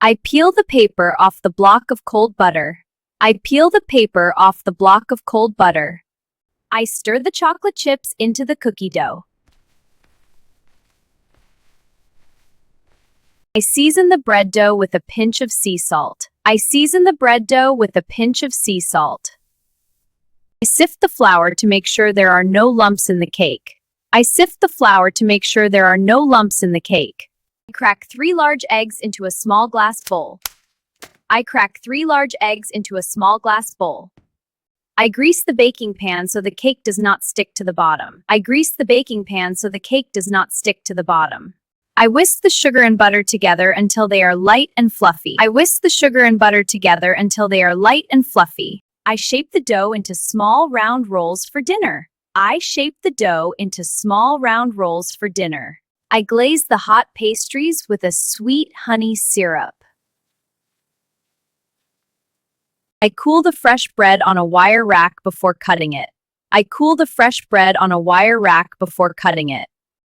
I peel the paper off the block of cold butter. I peel the paper off the block of cold butter. I stir the chocolate chips into the cookie dough. I season the bread dough with a pinch of sea salt. I season the bread dough with a pinch of sea salt. I sift the flour to make sure there are no lumps in the cake. I sift the flour to make sure there are no lumps in the cake. I crack 3 large eggs into a small glass bowl. I crack 3 large eggs into a small glass bowl. I grease the baking pan so the cake does not stick to the bottom. I grease the baking pan so the cake does not stick to the bottom. I whisk the sugar and butter together until they are light and fluffy. I whisk the sugar and butter together until they are light and fluffy. I shape the dough into small round rolls for dinner. I shape the dough into small round rolls for dinner. I glaze the hot pastries with a sweet honey syrup. I cool the fresh bread on a wire rack before cutting it. I cool the fresh bread on a wire rack before cutting it.